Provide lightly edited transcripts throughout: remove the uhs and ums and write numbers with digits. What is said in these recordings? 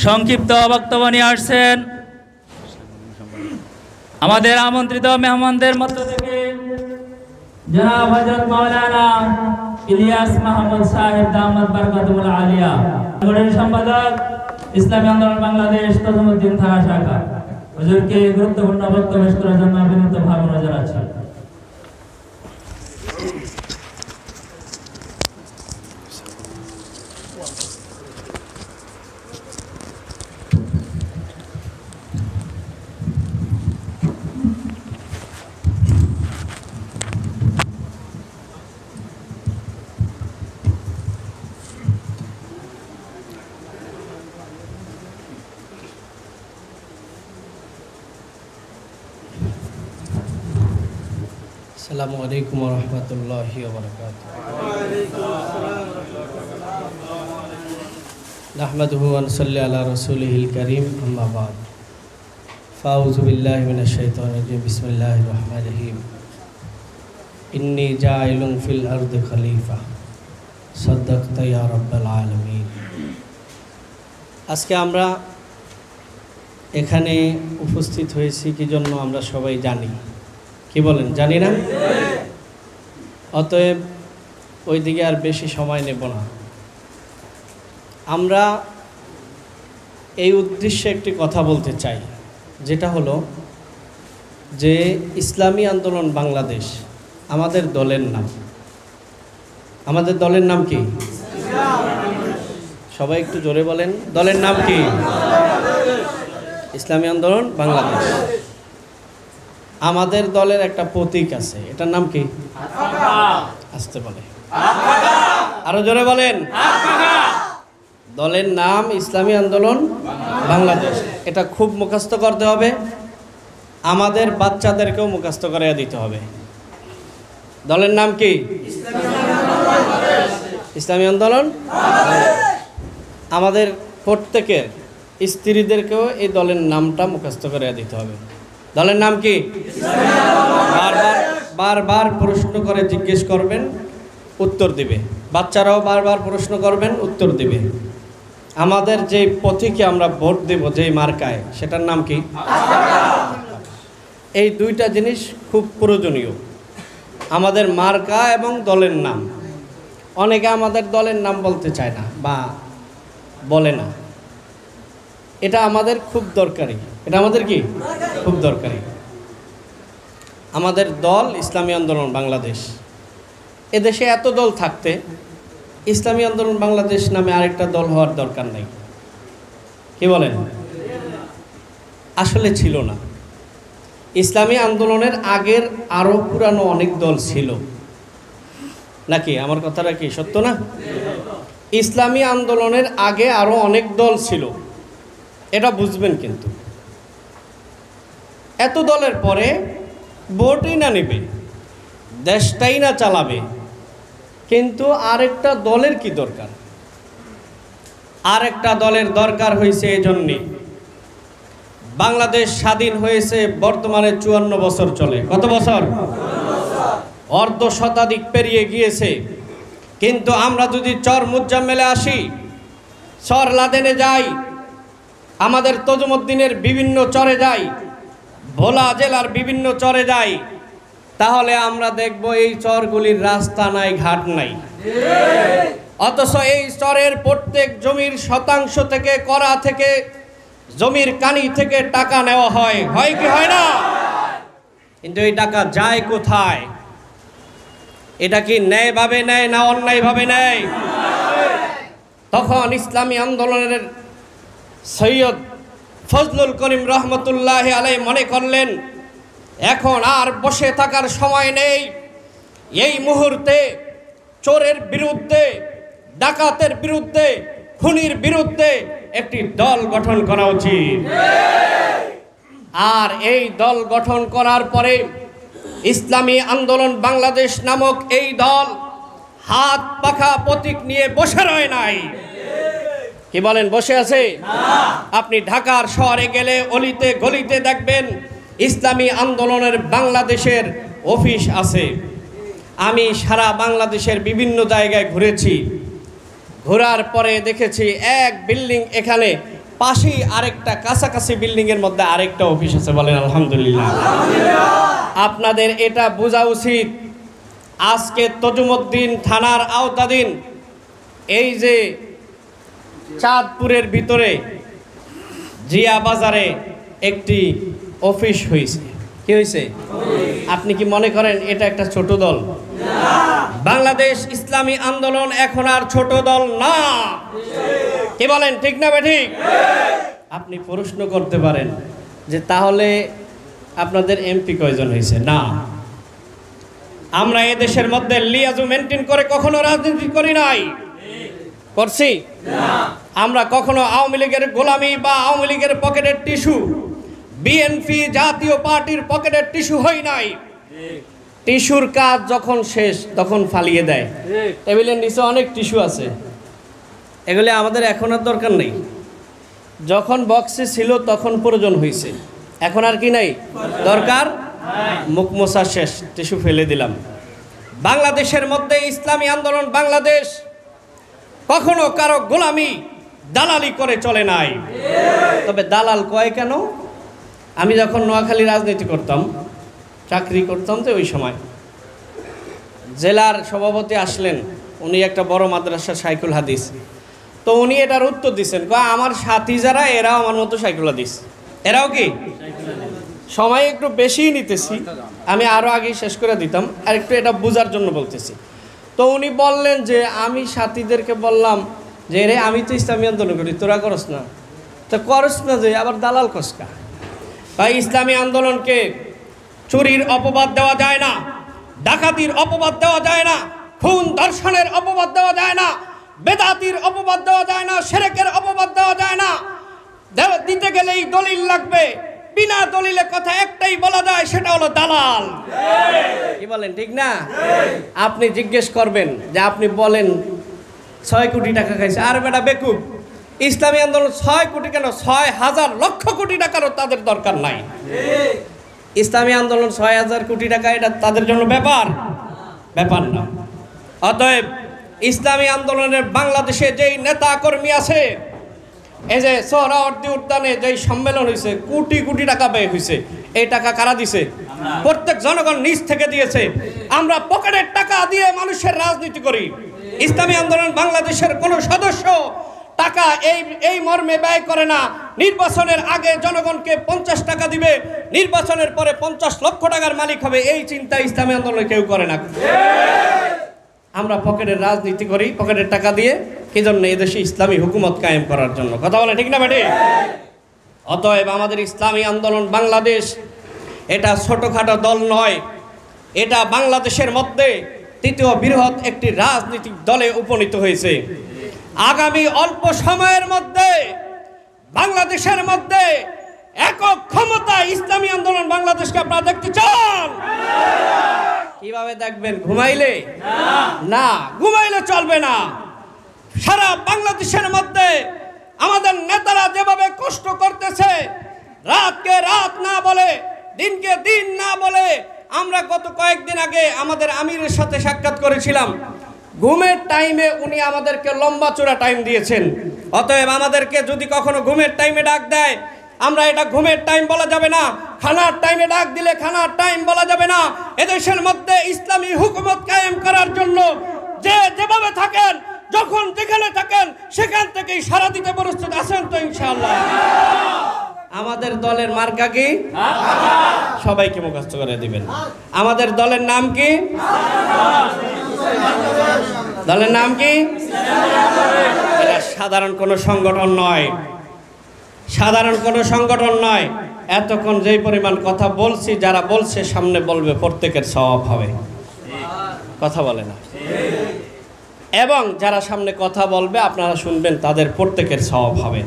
সংক্ষিপ্ত বক্তব্য নিয়ে আসছেন আমাদের আমন্ত্রিত মেহমানদের মধ্য থেকে জনাব হযরত মাওলানা ইলিয়াস মাহমুদ সাহেব দামাত বরকাতুল আলিয়া, সংগঠনের সম্পাদক ইসলামী আন্দোলন বাংলাদেশ তজুমউদ্দিন থানা শাখা। হুজুরকে গুরুত্বপূর্ণ বক্তব্য পেশ করার জন্য বিনীতভাবে অনুরোধ জানাচ্ছি। আসসালামু আলাইকুম ওয়া রাহমাতুল্লাহি ওয়া বারাকাতুহু। নাহমাদুহু ওয়া নুসাল্লি আলা রাসূলিহিল কারীম, আম্মা বা'দ। ফাউযু বিল্লাহি মিনাশ শাইতানির রাজীম। বিসমিল্লাহির রহমানির রহিম। ইন্নী জাইলুন ফিল আরদি খলিফা, সাদাকতা ইয়া রাব্বাল আলামিন। আজকে আমরা এখানে উপস্থিত হয়েছি কি জন্য আমরা সবাই জানি, কি বলেন? জানি না? অতএব ওই দিকে আর বেশি সময় নেব না। আমরা এই উদ্দেশ্যে একটি কথা বলতে চাই, যেটা হলো যে ইসলামী আন্দোলন বাংলাদেশ আমাদের দলের নাম। আমাদের দলের নাম কি? সবাই একটু জোরে বলেন, দলের নাম কি? ইসলামী আন্দোলন বাংলাদেশ। আমাদের দলের একটা প্রতীক আছে, এটার নাম কি? আসতে বলে, আরো জোরে বলেন। দলের নাম ইসলামী আন্দোলন বাংলাদেশ। এটা খুব মুখস্থ করতে হবে, আমাদের বাচ্চাদেরকেও মুখস্থ করাইয়া দিতে হবে। দলের নাম কি? ইসলামী আন্দোলন। আমাদের প্রত্যেকের স্ত্রীদেরকেও এই দলের নামটা মুখস্থ করাইয়া দিতে হবে। দলের নাম কি? বারবার প্রশ্ন করে জিজ্ঞেস করবেন, উত্তর দিবে। বাচ্চারাও বারবার প্রশ্ন করবেন, উত্তর দিবে। আমাদের যে প্রতীকে আমরা ভোট দেব, যেই মার্কায়, সেটার নাম কি? এই দুইটা জিনিস খুব প্রয়োজনীয়, আমাদের মার্কা এবং দলের নাম। অনেকে আমাদের দলের নাম বলতে চায় না বা বলে না, এটা আমাদের খুব দরকারি। এটা আমাদের কি? খুব দরকারি। আমাদের দল ইসলামী আন্দোলন বাংলাদেশ। এদেশে এত দল থাকতে ইসলামী আন্দোলন বাংলাদেশ নামে আরেকটা দল হওয়ার দরকার নাই, কি বলেন? আসলে ছিল না। ইসলামী আন্দোলনের আগের আরো পুরানো অনেক দল ছিল নাকি? আমার কথাটা কি সত্য না? ইসলামী আন্দোলনের আগে আরো অনেক দল ছিল, এটা বুঝবেন। কিন্তু এত দলের পরে ভোটই না নেবে, দেশটাই না চালাবে, কিন্তু আরেকটা দলের কি দরকার? আরেকটা দলের দরকার হয়েছে এজন্যে, বাংলাদেশ স্বাধীন হয়েছে বর্তমানে 54 বছর চলে। কত বছর? অর্ধ শতাধিক পেরিয়ে গিয়েছে। কিন্তু আমরা যদি চর মুজাম্মেলে আসি, চর লাদেনে যাই, আমাদের তজুমউদ্দিনের বিভিন্ন চরে যাই, ভোলা জেলার বিভিন্ন চরে যাই, তাহলে আমরা দেখব এই চরগুলির রাস্তা নাই, ঘাট নাই। অথচ এই চরের প্রত্যেক জমির শতাংশ থেকে, করা থেকে, জমির কানি থেকে টাকা নেওয়া হয়। হয় কি হয় না? কিন্তু এই টাকা যায় কোথায়? এটা কি ন্যায়ভাবে নেয় না অন্যায়ভাবে নেয়? তখন ইসলামী আন্দোলনের সৈয়দ ফজলুল করিম রহমতুল্লাহ আলাইহি মনে করলেন, এখন আর বসে থাকার সময় নেই। এই মুহূর্তে চোরের বিরুদ্ধে, ডাকাতের বিরুদ্ধে, খুনির বিরুদ্ধে একটি দল গঠন করা উচিত। আর এই দল গঠন করার পরে ইসলামী আন্দোলন বাংলাদেশ নামক এই দল হাত পাখা প্রতীক নিয়ে বসে রয় নাই। কি বলেন? বসে আছে? আপনি ঢাকার শহরে গেলে অলিতে গলিতে দেখবেন ইসলামী আন্দোলনের বাংলাদেশের অফিস আছে। আমি সারা বাংলাদেশের বিভিন্ন জায়গায় ঘুরেছি, ঘোরার পরে দেখেছি এক বিল্ডিং এখানে পাশেই আরেকটা কাছাকাছি বিল্ডিংয়ের মধ্যে আরেকটা অফিস আছে, বলেন আলহামদুলিল্লাহ। আপনাদের এটা বোঝা উচিত, আজকে তজুমউদ্দিন থানার আওতাধীন এই যে চাঁদপুরের ভিতরে জিয়া বাজারে একটি অফিস হয়েছে। কি হয়েছে? আপনি কি মনে করেন এটা একটা ছোট দল? বাংলাদেশ ইসলামী আন্দোলন এখন আর ছোট দল না। কি বলেন, ঠিক না ঠিক? আপনি প্রশ্ন করতে পারেন যে তাহলে আপনাদের এমপি কয়জন হয়েছে? না, আমরা এদেশের মধ্যে লিয়াজু মেনটেন করে কখনো রাজনীতি করি নাই। করছি? আমরা কখনো আওয়ামী লীগের গোলামি বা আওয়ামী লীগের পকেটের টিস্যু, বিএনপি জাতীয় পার্টির পকেটের টিস্যু হই নাই। টিস্যুর কাজ যখন শেষ তখন ফালিয়ে দেয়। টেবিলের নিচে অনেক টিস্যু আছে, এগুলি আমাদের এখন আর দরকার নেই। যখন বক্সে ছিল তখন প্রয়োজন হয়েছে, এখন আর কি নাই দরকার, মুখ মোছা শেষ, টিস্যু ফেলে দিলাম। বাংলাদেশের মধ্যে ইসলামী আন্দোলন বাংলাদেশ কখনো কারো গোলামি দালালি করে চলে নাই। তবে দালাল কয় কেন? আমি যখন নোয়াখালী রাজনীতি করতাম, চাকরি করতাম, তো ওই সময় জেলার সভাপতি আসলেন, উনি একটা বড় মাদ্রাসা শাইখুল হাদিস, তো উনি এটার উত্তর দিচ্ছেন, আমার সাথী যারা এরাও আমার মতো শাইখুল হাদিস। এরাও কি? সময় একটু বেশিই নিতেছি, আমি আরও আগেই শেষ করে দিতাম, আর একটু এটা বোঝার জন্য বলতেছি। তো উনি বললেন যে আমি সাথীদেরকে বললাম যে রে আমি তো ইসলামী আন্দোলন করি, তোরা করস না, তো করস না যে আবার দালাল কসকা। তাই ইসলামী আন্দোলনকে চুরির অপবাদ দেওয়া যায় না, ডাকাতির অপবাদ দেওয়া যায় না, খুন ধর্ষণের অপবাদ দেওয়া যায় না, বেদাতির অপবাদ দেওয়া যায় না, শিরকের অপবাদ দেওয়া যায় না। দিতে গেলেই দলিল লাগবে, বিনা দলিলে কথা একটাই বলা যায়, সেটা হলো দালাল। কি বলেন, ঠিক না? আপনি জিজ্ঞেস করবেন যে আপনি বলেন 6 কোটি টাকা খাইছে, আর বেটা বেকুব, ইসলামী আন্দোলন 6 কোটি কেন, 6,000 লক্ষ কোটি টাকারও তাদের দরকার নাই। ইসলামী আন্দোলন 6,000 কোটি টাকা এটা তাদের জন্য ব্যাপার না। অতএব ইসলামী আন্দোলনের বাংলাদেশে যেই নেতা কর্মী আছে, এই যে সোহরাওয়ার্দী উদ্যানে যেই সম্মেলন হয়েছে, কোটি কোটি টাকা ব্যয় হয়েছে, এই টাকা কারা দিছে? প্রত্যেক জনগণ নিজ থেকে দিয়েছে। আমরা পকেটের টাকা দিয়ে মানুষের রাজনীতি করি। ইসলামী আন্দোলন বাংলাদেশের কোনো সদস্য টাকা এই মর্মে ব্যয় করে না। নির্বাচনের আগে জনগণকে 50 টাকা দিবে, নির্বাচনের পরে 50 লক্ষ টাকার মালিক হবে, এই চিন্তা ইসলামী আন্দোলন কেউ করে না। আমরা পকেটের রাজনীতি করি পকেটের টাকা দিয়ে, কি জন্য? এদেশে ইসলামী হুকুমত কায়েম করার জন্য। কথা বলে ঠিক না বেটে? অতএব আমাদের ইসলামী আন্দোলন বাংলাদেশ এটা ছোটখাটো দল নয়, এটা বাংলাদেশের মধ্যে তৃতীয় বৃহৎ একটি রাজনৈতিক দলে উপনীত হয়েছে। আগামী অল্প সময়ের মধ্যে বাংলাদেশের মধ্যে একক ক্ষমতা ইসলামী আন্দোলন বাংলাদেশকে আপনারা দেখতে চান? কিভাবে দেখবেন? ঘুমাইলে না, ঘুমাইলে চলবে না। সারা বাংলাদেশের মধ্যে আমাদের নেতারা যেভাবে কষ্ট করতেছে, রাতকে রাত না বলে, দিনকে দিন না বলে, আমরা গত কয়েকদিন আগে আমাদের আমিরের সাথে সাক্ষাৎ করেছিলাম। ঘুমের টাইমে উনি আমাদেরকে লম্বা চূড়া টাইম দিয়েছেন। অতএব আমাদেরকে যদি কখনো ঘুমের টাইমে ডাক দেয়, আমরা এটা ঘুমের টাইম বলা যাবে না, খানার টাইমে ডাক দিলে খানার টাইম বলা যাবে না। এদেশের মধ্যে ইসলামী হুকুমত কায়েম করার জন্য যেভাবে থাকেন, যখন যেখানে থাকেন, সেখান থেকেই সারা দিতে প্রস্তুত আছেন তো ইনশাআল্লাহ? আমাদের দলের মার্কা কি? সবাইকে মুখস্থ করে দিবেন। আমাদের দলের নাম কি? দলের নাম কি? এটা সাধারণ কোনো সংগঠন নয়, সাধারণ কোনো সংগঠন নয়। এতক্ষণ যেই পরিমাণ কথা বলছি, যারা বলছে সামনে বলবে, প্রত্যেকের সওয়াব হবে। কথা বলে না? এবং যারা সামনে কথা বলবে আপনারা শুনবেন, তাদের প্রত্যেকের সওয়াব হবে।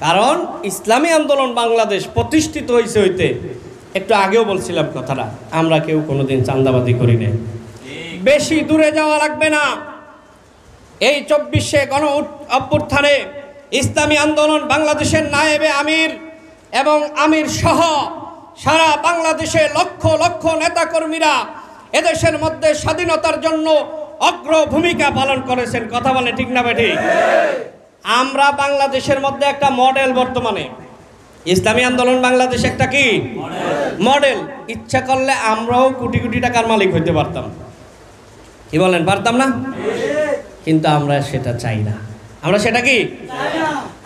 কারণ ইসলামী আন্দোলন বাংলাদেশ প্রতিষ্ঠিত হইতে একটু আগেও বলছিলাম কথাটা, আমরা কেউ কোনোদিন চাঁদাবাজি করি নাই। বেশি দূরে যাওয়া লাগবে না। এই 24শে গণ অভ্যুত্থানে ইসলামী আন্দোলন বাংলাদেশের নায়েবে আমির এবং আমির সহ সারা বাংলাদেশে লক্ষ লক্ষ নেতাকর্মীরা এদেশের মধ্যে স্বাধীনতার জন্য অগ্র ভূমিকা পালন করেছেন। কথা বলে ঠিক না বেঠিক? আমরা বাংলাদেশের মধ্যে একটা মডেল, বর্তমানে ইসলামী আন্দোলন বাংলাদেশ একটা কি মডেল। ইচ্ছা করলে আমরাও কোটি কোটি টাকার মালিক হইতে পারতাম, কি বলেন, পারতাম না? কিন্তু আমরা সেটা চাই না। আমরা সেটা কি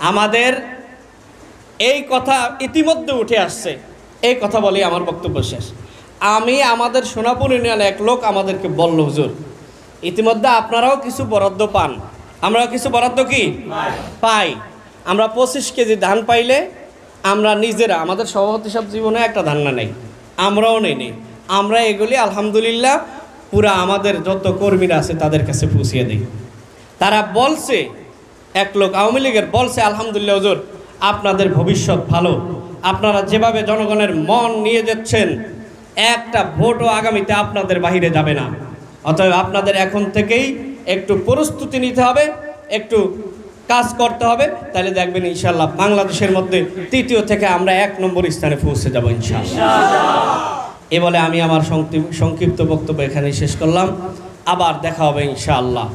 আমাদের এই কথা ইতিমধ্যে উঠে আসছে। এই কথা বলি আমার বক্তব্য শেষ। আমাদের সোনাপুর ইউনিয়নে এক লোক আমাদেরকে বলল, হুজুর ইতিমধ্যে আপনারাও কিছু বরাদ্দ পান, আমরাও কিছু বরাদ্দ কি পাই। আমরা 25 কেজি ধান পাইলে আমরা নিজেরা, আমাদের সভাপতি সব জীবনে একটা ধান না নেই, আমরাও নেই। আমরা এগুলি আলহামদুলিল্লাহ পুরা আমাদের যত কর্মীরা আছে তাদের কাছে পৌঁছিয়ে দিই। তারা বলছে, এক লোক আওয়ামী লীগের বলছে, আলহামদুলিল্লাহ হুজুর আপনাদের ভবিষ্যৎ ভালো, আপনারা যেভাবে জনগণের মন নিয়ে যাচ্ছেন একটা ভোটও আগামীতে আপনাদের বাহিরে যাবে না। অতএব আপনাদের এখন থেকেই একটু প্রস্তুতি নিতে হবে, একটু কাজ করতে হবে, তাহলে দেখবেন ইনশাআল্লাহ বাংলাদেশের মধ্যে 3য় থেকে আমরা 1 নম্বর স্থানে পৌঁছে যাব ইনশাআল্লাহ। এ বলে আমি আমার সংক্ষিপ্ত বক্তব্য এখানেই শেষ করলাম। আবার দেখা হবে ইনশাআল্লাহ।